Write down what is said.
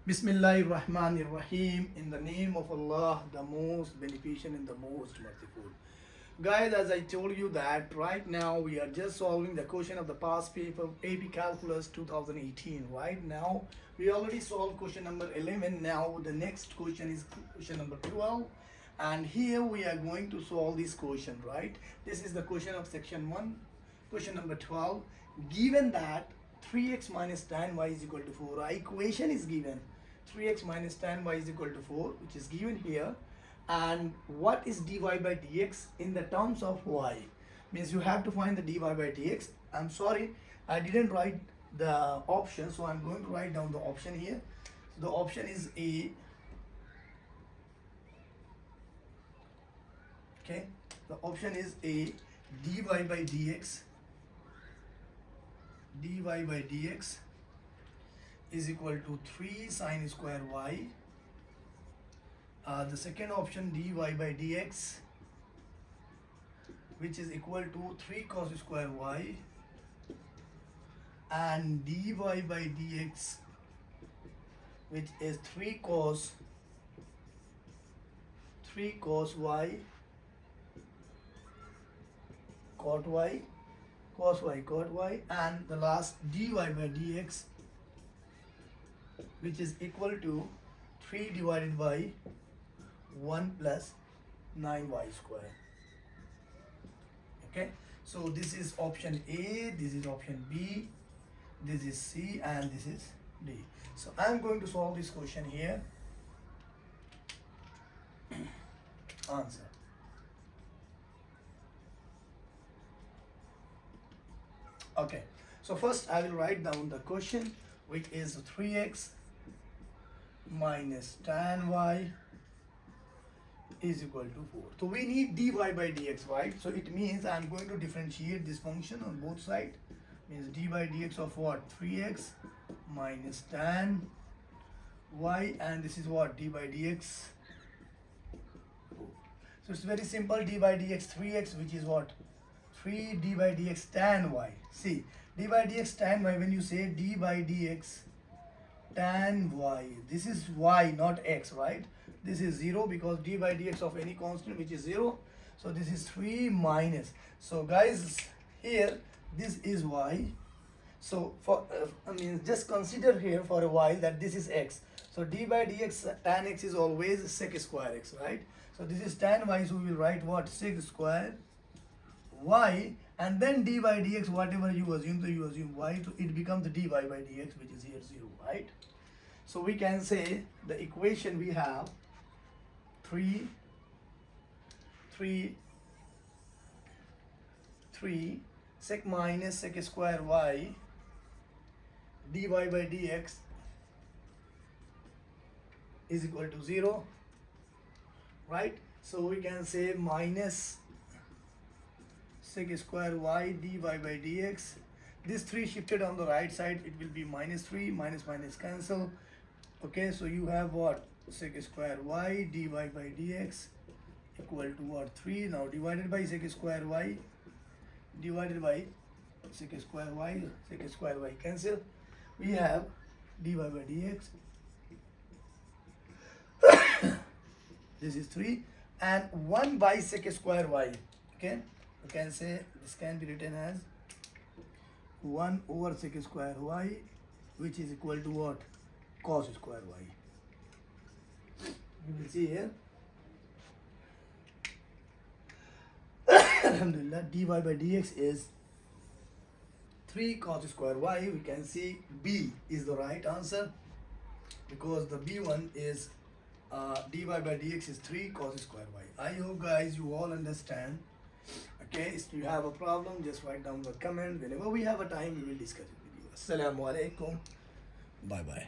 Bismillahirrahmanirrahim. In the name of Allah, the most beneficent and the most merciful. Guys, as I told you that right now we are just solving the question of the past paper AP Calculus 2018. Right now we already solved question number 11. Now the next question is question number 12. And here we are going to solve this question, right? This is the question of section 1. Question number 12. Given that 3x minus tan y is equal to 4. Our equation is given 3x minus tan y is equal to 4, which is given here. And what is dy by dx in the terms of y? Means you have to find the dy by dx. I'm sorry, I didn't write the option, so I'm going to write down the option here. So the option is A. Okay, the option is A, dy by dx. dy by dx is equal to 3 sine square y. The second option, dy by dx, which is equal to 3 cos square y, and dy by dx, which is 3 cos y, cot y, cot y, and the last dy by dx, which is equal to 3 divided by 1 plus 9y square. Okay, so this is option A, this is option B, this is C, and this is D. So I am going to solve this question here. Answer. Okay, so first I will write down the question, which is 3x minus tan y is equal to 4. So we need dy by dx, right? So it means I am going to differentiate this function on both sides. Means dy by dx of what? 3x minus tan y, and this is what? D by dx 4. So it's very simple. D by dx 3x, which is what? 3 d by dx tan y. See, d by dx tan y, when you say d by dx tan y, this is y, not x, right? This is 0 because d by dx of any constant which is 0. So this is 3 minus. So guys, here this is y. So for I mean, just consider here for a while that this is x. So d by dx tan x is always sec square x, right? So this is tan y, so we will write what? Sec square y, and then d by dx, whatever you assume, so you assume y, so it becomes the dy by dx, which is here 0, right? So we can say the equation we have 3 sec minus sec square y dy by dx is equal to 0, right? So we can say minus sec square y dy by dx. This 3 shifted on the right side, it will be minus 3, minus cancel. Okay, so you have what? Sec square y dy by dx equal to what? 3. Now divided by sec square y divided by sec square y cancel. We have dy by dx. This is 3 and 1 by sec square y. Okay, you can say this can be written as 1 over sec square y, which is equal to what? Cos square y. You will see here. Alhamdulillah, dy by dx is 3 cos square y. We can see B is the right answer because the B one is dy by dx is 3 cos square y. I hope guys you all understand. Okay, if you have a problem, just write down the comment. Whenever we have a time, we will discuss it with you. Assalamu alaikum. Bye bye.